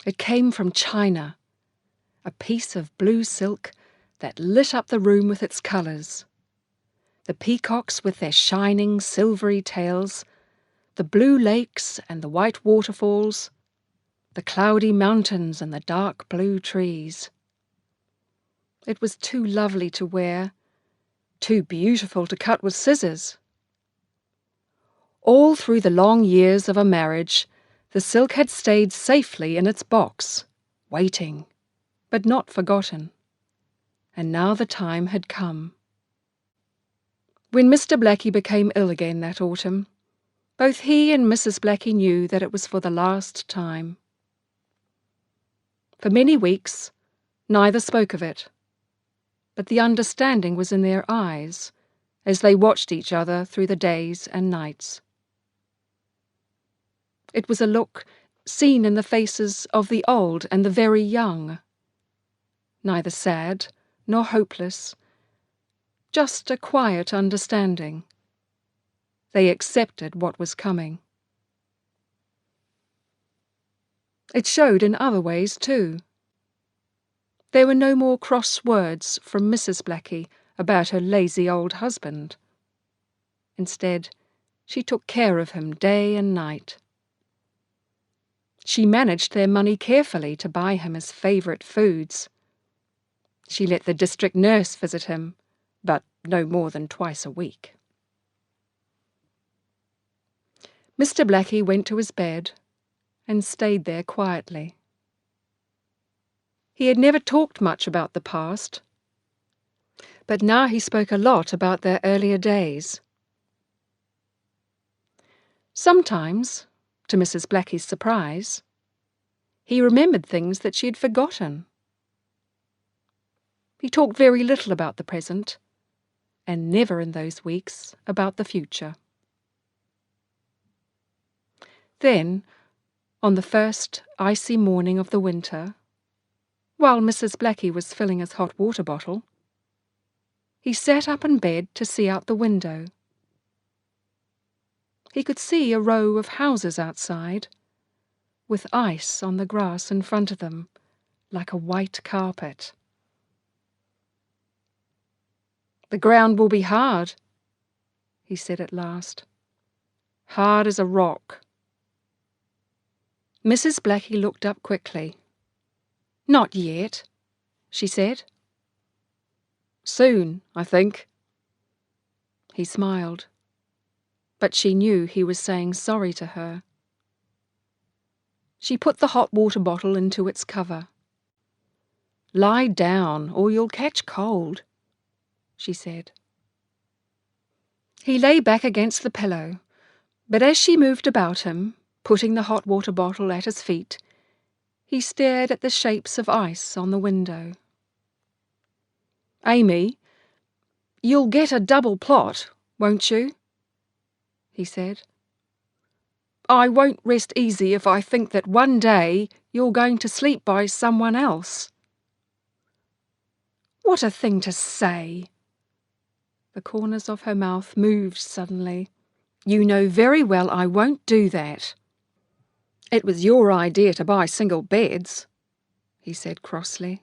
It came from China, a piece of blue silk that lit up the room with its colours. The peacocks with their shining silvery tails, the blue lakes and the white waterfalls, the cloudy mountains and the dark blue trees. It was too lovely to wear, too beautiful to cut with scissors. All through the long years of a marriage, the silk had stayed safely in its box, waiting, but not forgotten. And now the time had come. When Mr. Blackie became ill again that autumn, both he and Mrs. Blackie knew that it was for the last time. For many weeks, neither spoke of it, but the understanding was in their eyes as they watched each other through the days and nights. It was a look seen in the faces of the old and the very young, neither sad nor hopeless, just a quiet understanding. They accepted what was coming. It showed in other ways too. There were no more cross words from Mrs. Blackie about her lazy old husband. Instead, she took care of him day and night. She managed their money carefully to buy him his favourite foods. She let the district nurse visit him, but no more than twice a week. Mr. Blackie went to his bed and stayed there quietly. He had never talked much about the past, but now he spoke a lot about their earlier days. Sometimes, to Mrs. Blackie's surprise, he remembered things that she had forgotten. He talked very little about the present, and never in those weeks about the future. Then, on the first icy morning of the winter, while Mrs. Blackie was filling his hot water bottle, he sat up in bed to see out the window. He could see a row of houses outside, with ice on the grass in front of them, like a white carpet. "The ground will be hard," he said at last. "Hard as a rock." Mrs. Blackie looked up quickly. "Not yet," she said. "Soon, I think." He smiled, but she knew he was saying sorry to her. She put the hot water bottle into its cover. "Lie down, or you'll catch cold," she said. He lay back against the pillow, but as she moved about him, putting the hot water bottle at his feet, he stared at the shapes of ice on the window. "Amy, you'll get a double plot, won't you?" he said. "I won't rest easy if I think that one day you're going to sleep by someone else." "What a thing to say!" The corners of her mouth moved suddenly. "You know very well I won't do that." "It was your idea to buy single beds," he said crossly.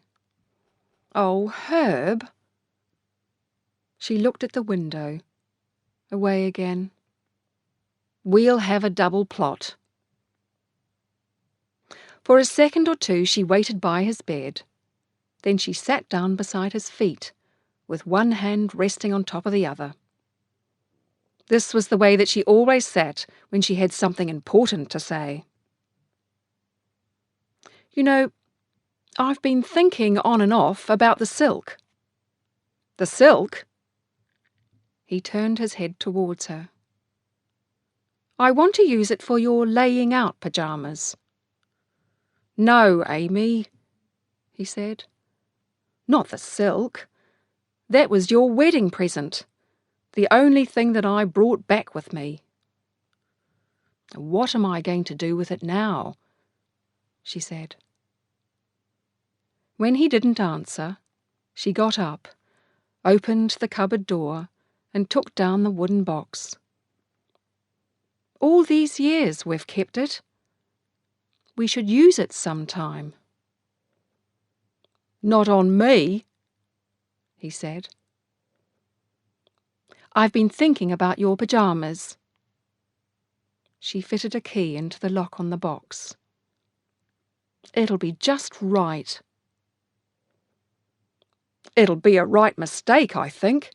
"Oh, Herb." She looked at the window, away again. "We'll have a double plot." For a second or two she waited by his bed. Then she sat down beside his feet, with one hand resting on top of the other. This was the way that she always sat when she had something important to say. "You know, I've been thinking on and off about the silk." "The silk?" He turned his head towards her. "I want to use it for your laying out pyjamas." "No, Amy," he said. "Not the silk. That was your wedding present, the only thing that I brought back with me." "What am I going to do with it now?" she said. When he didn't answer, she got up, opened the cupboard door, and took down the wooden box. "All these years we've kept it. We should use it sometime. Not on me, he said. I've been thinking about your pyjamas. She fitted a key into the lock on the box. It'll be just right. It'll be a right mistake, I think,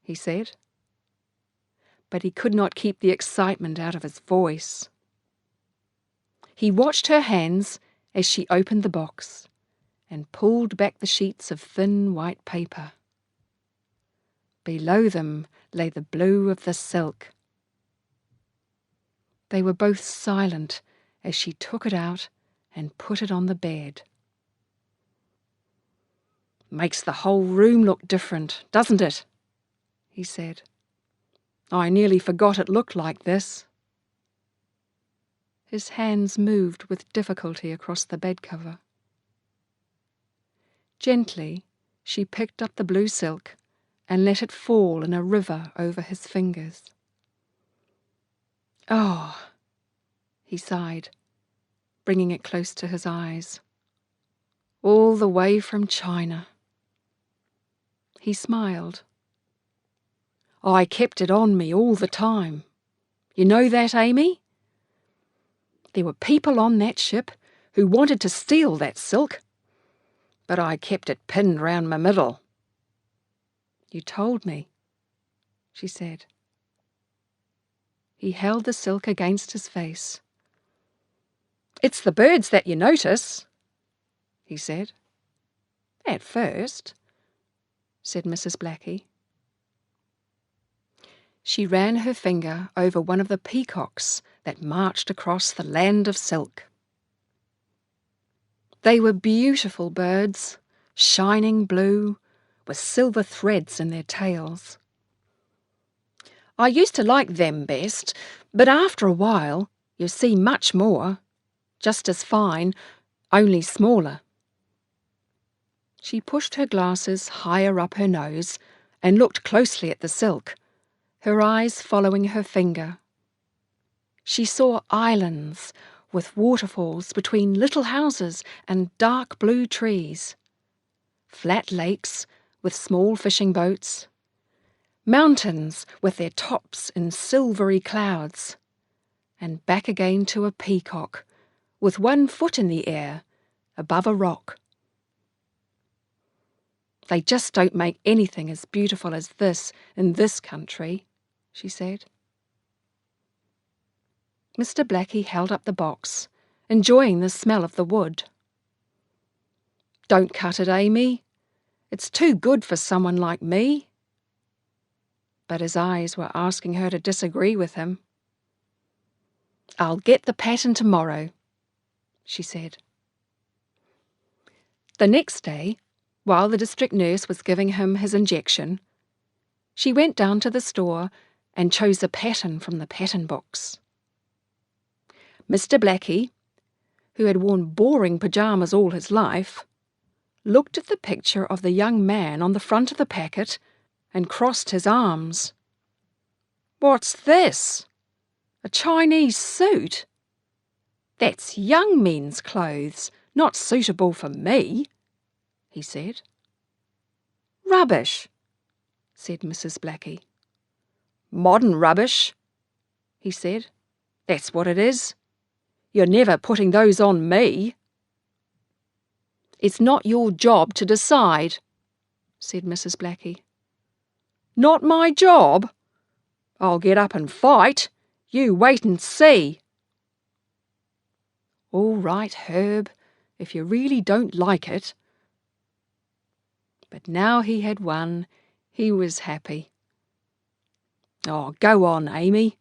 he said. But he could not keep the excitement out of his voice. He watched her hands as she opened the box and pulled back the sheets of thin white paper. Below them lay the blue of the silk. They were both silent as she took it out and put it on the bed. Makes the whole room look different, doesn't it? He said. I nearly forgot it looked like this. His hands moved with difficulty across the bed cover. Gently, she picked up the blue silk and let it fall in a river over his fingers. Oh, he sighed, bringing it close to his eyes. All the way from China. He smiled. I kept it on me all the time. You know that, Amy? There were people on that ship who wanted to steal that silk, but I kept it pinned round my middle. You told me, she said. He held the silk against his face. It's the birds that you notice, he said. At first, said Mrs. Blackie. She ran her finger over one of the peacocks that marched across the land of silk. They were beautiful birds, shining blue, with silver threads in their tails. I used to like them best, but after a while you see much more, just as fine, only smaller. She pushed her glasses higher up her nose and looked closely at the silk, her eyes following her finger. She saw islands with waterfalls between little houses and dark blue trees, flat lakes with small fishing boats, mountains with their tops in silvery clouds, and back again to a peacock with one foot in the air above a rock. They just don't make anything as beautiful as this in this country, she said. Mr. Blackie held up the box, enjoying the smell of the wood. Don't cut it, Amy. It's too good for someone like me. But his eyes were asking her to disagree with him. I'll get the pattern tomorrow, she said. The next day, while the district nurse was giving him his injection, she went down to the store and chose a pattern from the pattern books. Mr. Blackie, who had worn boring pyjamas all his life, looked at the picture of the young man on the front of the packet and crossed his arms. What's this? A Chinese suit? That's young men's clothes, not suitable for me, he said. Rubbish, said Mrs. Blackie. Modern rubbish, he said. That's what it is. You're never putting those on me. It's not your job to decide, said Mrs. Blackie. Not my job? I'll get up and fight. You wait and see. All right, Herb, if you really don't like it. But now he had won, he was happy. Oh, go on, Amy.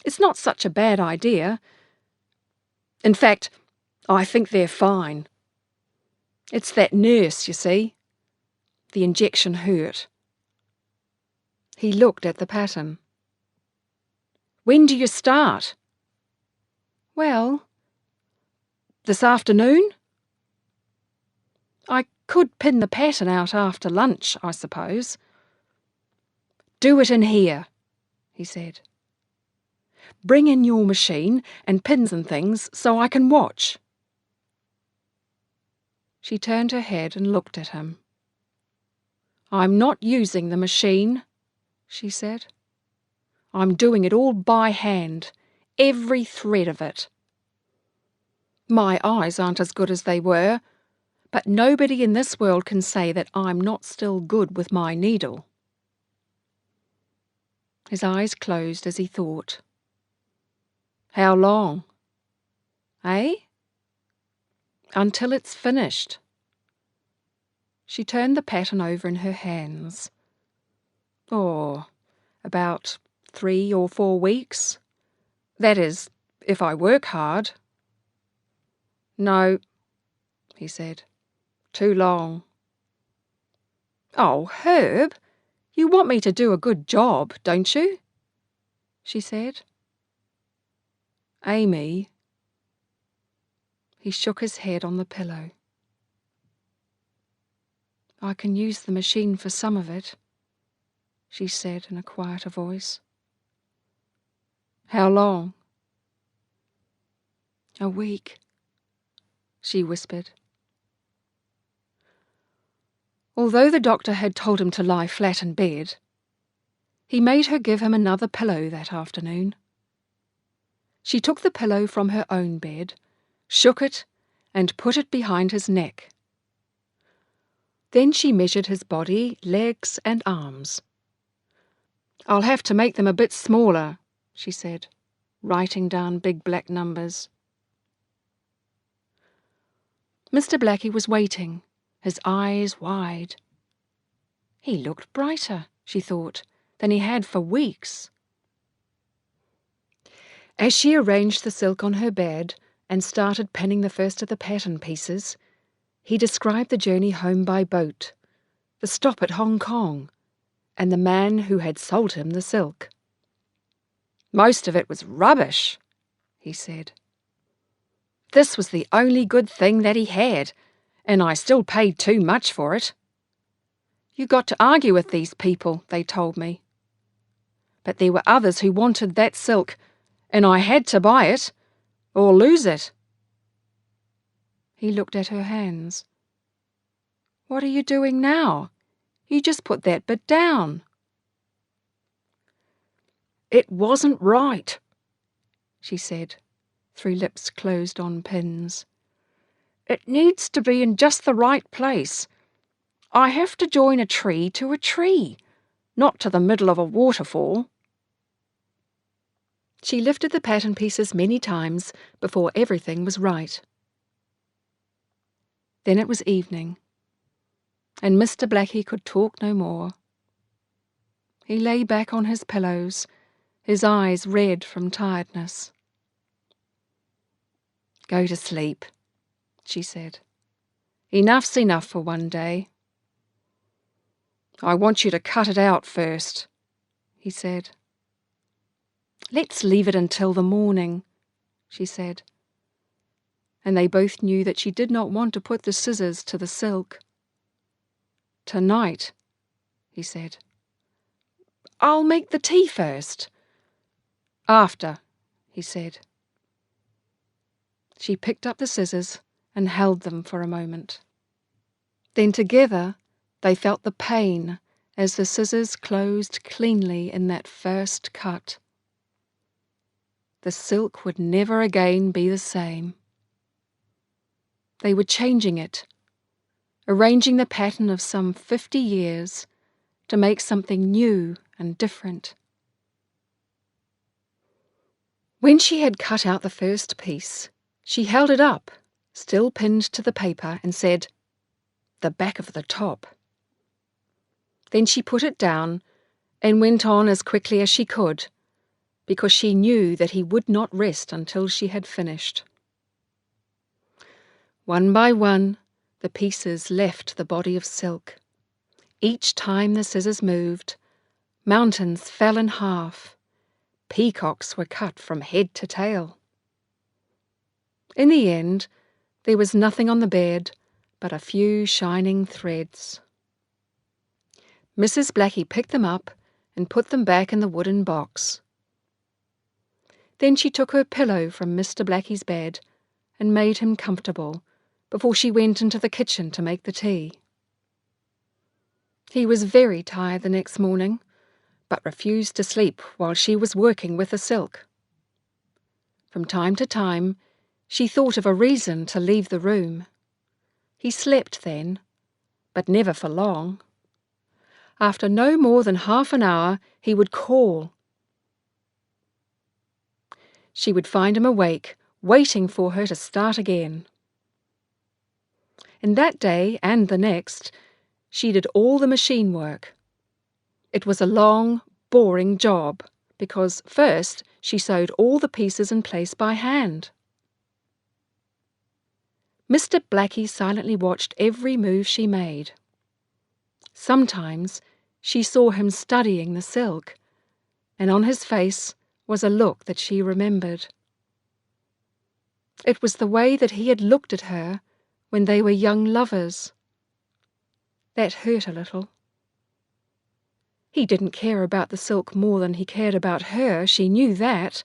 It's not such a bad idea. In fact, I think they're fine. It's that nurse, you see. The injection hurt. He looked at the pattern. When do you start? Well, this afternoon? I could pin the pattern out after lunch, I suppose. Do it in here, he said. bring in your machine and pins and things so I can watch." She turned her head and looked at him. "I'm not using the machine," she said. "I'm doing it all by hand, every thread of it. My eyes aren't as good as they were, but nobody in this world can say that I'm not still good with my needle." His eyes closed as he thought. "How long?" "Eh?" "Until it's finished." She turned the pattern over in her hands. "Oh, about 3 or 4 weeks. That is, if I work hard." "No," he said. "Too long." "Oh, Herb, you want me to do a good job, don't you?" she said. "Amy." He shook his head on the pillow. "I can use the machine for some of it," she said in a quieter voice. "How long?" "A week," she whispered. Although the doctor had told him to lie flat in bed, he made her give him another pillow that afternoon. She took the pillow from her own bed, shook it, and put it behind his neck. Then she measured his body, legs, and arms. "I'll have to make them a bit smaller," she said, writing down big black numbers. Mr. Blackie was waiting, his eyes wide. He looked brighter, she thought, than he had for weeks. As she arranged the silk on her bed and started pinning the first of the pattern pieces, he described the journey home by boat, the stop at Hong Kong, and the man who had sold him the silk. "Most of it was rubbish," he said. "This was the only good thing that he had, and I still paid too much for it. You got to argue with these people, they told me. But there were others who wanted that silk, and I had to buy it, or lose it." He looked at her hands. "What are you doing now? You just put that bit down." "It wasn't right," she said, through lips closed on pins. "It needs to be in just the right place. I have to join a tree to a tree, not to the middle of a waterfall." She lifted the pattern pieces many times before everything was right. Then it was evening, and Mr. Blackie could talk no more. He lay back on his pillows, his eyes red from tiredness. "Go to sleep," she said. "Enough's enough for one day." "I want you to cut it out first," he said. "Let's leave it until the morning," she said. And they both knew that she did not want to put the scissors to the silk. "Tonight," he said. "I'll make the tea first." "After," he said. She picked up the scissors and held them for a moment. Then together they felt the pain as the scissors closed cleanly in that first cut. The silk would never again be the same. They were changing it, arranging the pattern of some 50 years to make something new and different. When she had cut out the first piece, she held it up, still pinned to the paper, and said, "The back of the top." Then she put it down and went on as quickly as she could, because she knew that he would not rest until she had finished. One by one, the pieces left the body of silk. Each time the scissors moved, mountains fell in half. Peacocks were cut from head to tail. In the end, there was nothing on the bed but a few shining threads. Mrs. Blackie picked them up and put them back in the wooden box. Then she took her pillow from Mr. Blackie's bed and made him comfortable before she went into the kitchen to make the tea. He was very tired the next morning, but refused to sleep while she was working with the silk. From time to time, she thought of a reason to leave the room. He slept then, but never for long. After no more than half an hour, he would call. She would find him awake, waiting for her to start again. And that day and the next, she did all the machine work. It was a long, boring job, because first she sewed all the pieces in place by hand. Mr. Blackie silently watched every move she made. Sometimes she saw him studying the silk, and on his face was a look that she remembered. It was the way that he had looked at her when they were young lovers. That hurt a little. He didn't care about the silk more than he cared about her, she knew that,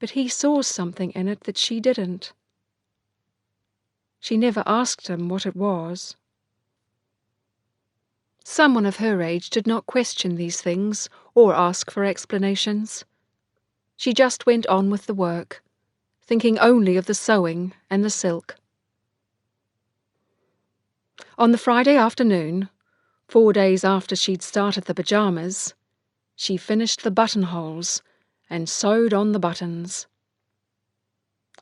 but he saw something in it that she didn't. She never asked him what it was. Someone of her age did not question these things or ask for explanations. She just went on with the work, thinking only of the sewing and the silk. On the Friday afternoon, 4 days after she'd started the pyjamas, she finished the buttonholes and sewed on the buttons.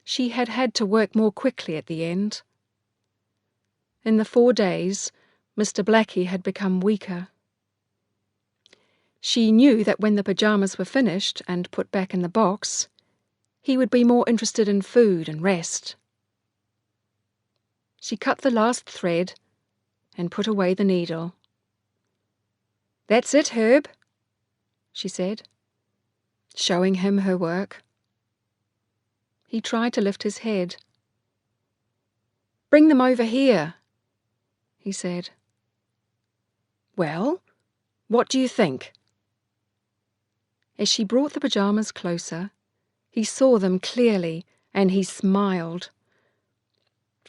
She had had to work more quickly at the end. In the 4 days, Mr. Blackie had become weaker. She knew that when the pyjamas were finished and put back in the box, he would be more interested in food and rest. She cut the last thread and put away the needle. "That's it, Herb," she said, showing him her work. He tried to lift his head. "Bring them over here," he said. "Well, what do you think?" As she brought the pyjamas closer, he saw them clearly and he smiled.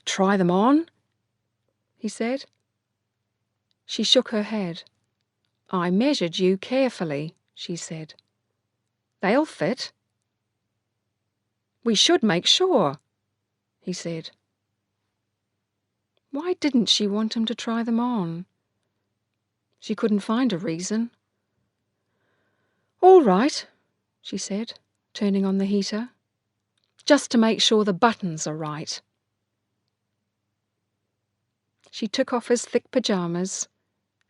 "Try them on?" he said. She shook her head. "I measured you carefully," she said. "They'll fit." "We should make sure," he said. Why didn't she want him to try them on? She couldn't find a reason. "All right," she said, turning on the heater, "just to make sure the buttons are right." She took off his thick pyjamas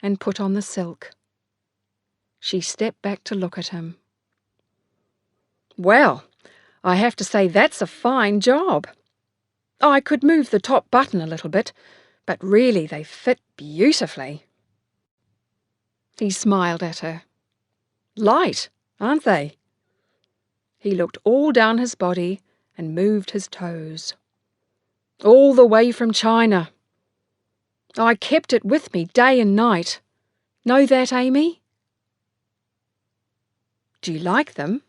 and put on the silk. She stepped back to look at him. "Well, I have to say that's a fine job. I could move the top button a little bit, but really they fit beautifully." He smiled at her. "Light, aren't they?" He looked all down his body and moved his toes. "All the way from China. I kept it with me day and night. Know that, Amy?" "Do you like them?"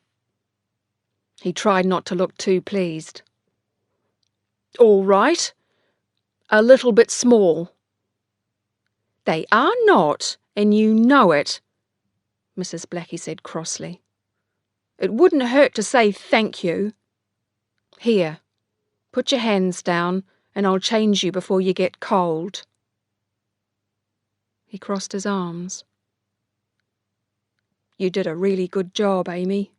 He tried not to look too pleased. "All right. A little bit small." "They are not, and you know it," Mrs. Blackie said crossly. "It wouldn't hurt to say thank you. Here, put your hands down, and I'll change you before you get cold." He crossed his arms. "You did a really good job, Amy.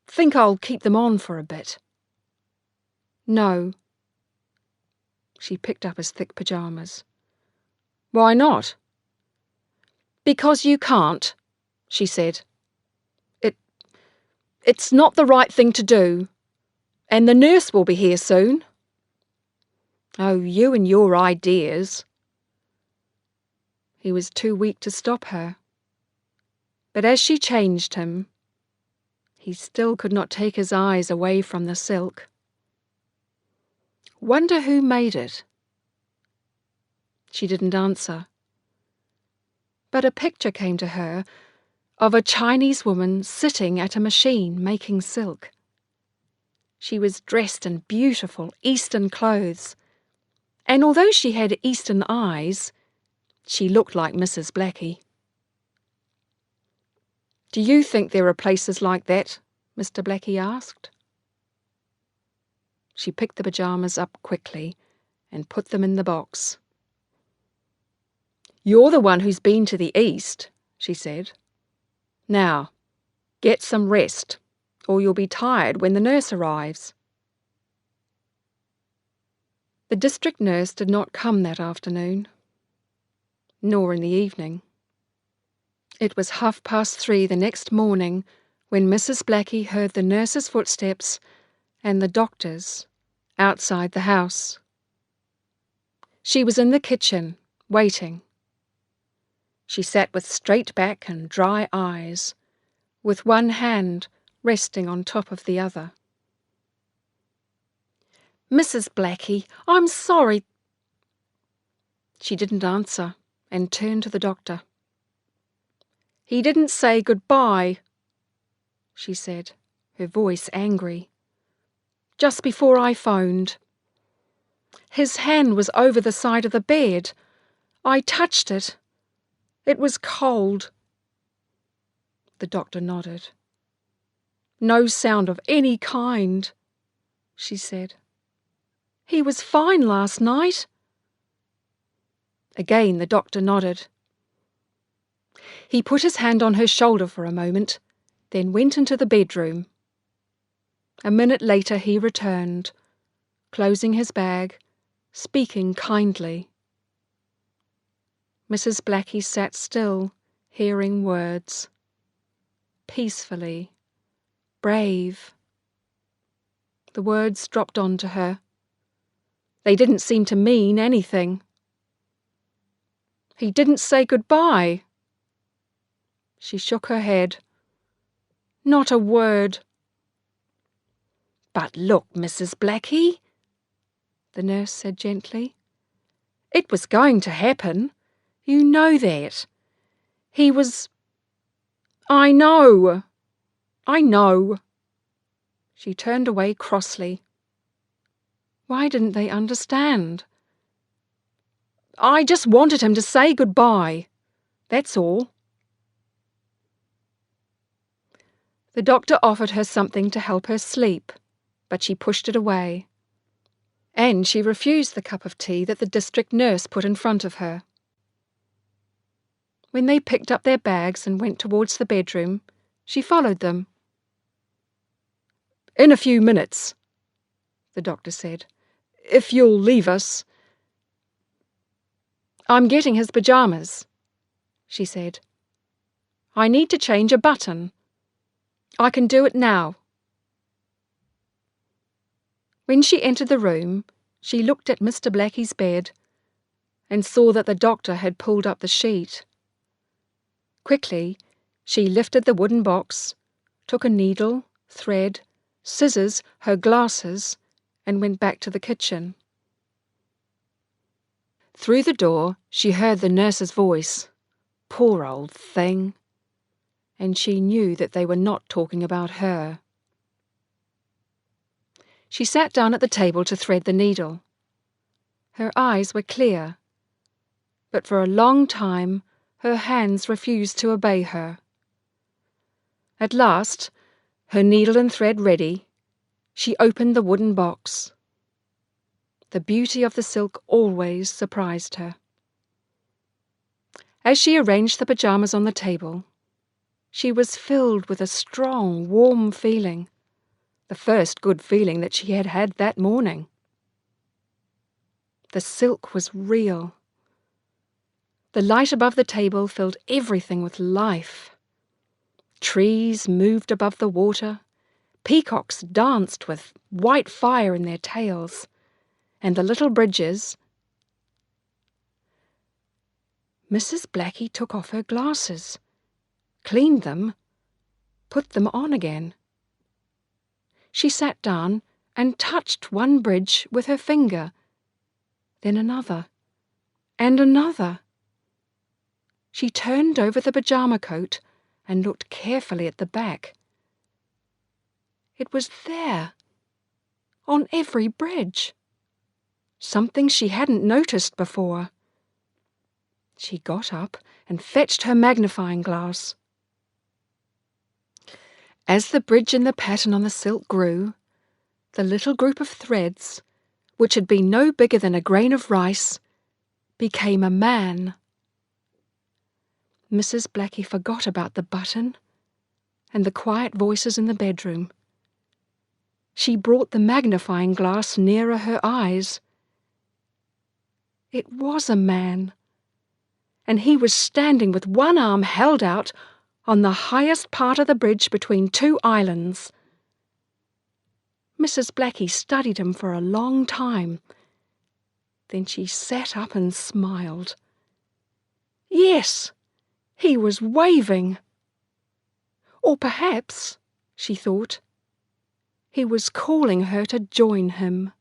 Think I'll keep them on for a bit." "No." She picked up his thick pyjamas. "Why not?" "Because you can't," she said. It's not the right thing to do. And the nurse will be here soon." "Oh, you and your ideas." He was too weak to stop her. But as she changed him, he still could not take his eyes away from the silk. "Wonder who made it?" She didn't answer. But a picture came to her of a Chinese woman sitting at a machine making silk. She was dressed in beautiful Eastern clothes, and although she had Eastern eyes, she looked like Mrs. Blackie. "Do you think there are places like that?" Mr. Blackie asked. She picked the pyjamas up quickly and put them in the box. "You're the one who's been to the East," she said. "Now, get some rest, or you'll be tired when the nurse arrives." The district nurse did not come that afternoon, nor in the evening. It was 3:30 the next morning when Mrs. Blackie heard the nurse's footsteps and the doctor's outside the house. She was in the kitchen, waiting. She sat with straight back and dry eyes, with one hand resting on top of the other. "Mrs. Blackie, I'm sorry." She didn't answer and turned to the doctor. "He didn't say goodbye," she said, her voice angry. "Just before I phoned. His hand was over the side of the bed. I touched it. It was cold." The doctor nodded. "No sound of any kind," she said. "He was fine last night." Again the doctor nodded. He put his hand on her shoulder for a moment, then went into the bedroom. A minute later he returned, closing his bag, speaking kindly. Mrs. Blackie sat still, hearing words. Peacefully, brave. The words dropped onto her. They didn't seem to mean anything. "He didn't say goodbye." She shook her head. "Not a word." "But look, Mrs. Blackie," the nurse said gently. "It was going to happen. You know that. He was—" "I know. I know." She turned away crossly. Why didn't they understand? "I just wanted him to say goodbye. That's all." The doctor offered her something to help her sleep, but she pushed it away. And she refused the cup of tea that the district nurse put in front of her. When they picked up their bags and went towards the bedroom, she followed them. "In a few minutes," the doctor said, "if you'll leave us." "I'm getting his pyjamas," she said. "I need to change a button. I can do it now." When she entered the room, she looked at Mr. Blackie's bed and saw that the doctor had pulled up the sheet. Quickly, she lifted the wooden box, took a needle, thread, scissors, her glasses, and went back to the kitchen. Through the door, she heard the nurse's voice. Poor old thing. And she knew that they were not talking about her. She sat down at the table to thread the needle. Her eyes were clear, but for a long time her hands refused to obey her. At last, her needle and thread ready, she opened the wooden box. The beauty of the silk always surprised her. As she arranged the pyjamas on the table, she was filled with a strong, warm feeling, the first good feeling that she had had that morning. The silk was real. The light above the table filled everything with life. Trees moved above the water, peacocks danced with white fire in their tails, and the little bridges. Mrs. Blackie took off her glasses, cleaned them, put them on again. She sat down and touched one bridge with her finger, then another, and another. She turned over the pyjama coat and looked carefully at the back. It was there, on every bridge. Something she hadn't noticed before. She got up and fetched her magnifying glass. As the bridge and the pattern on the silk grew, the little group of threads, which had been no bigger than a grain of rice, became a man. Mrs. Blackie forgot about the button and the quiet voices in the bedroom. She brought the magnifying glass nearer her eyes. It was a man, and he was standing with one arm held out on the highest part of the bridge between two islands. Mrs. Blackie studied him for a long time. Then she sat up and smiled. Yes, he was waving. Or perhaps, she thought, he was calling her to join him.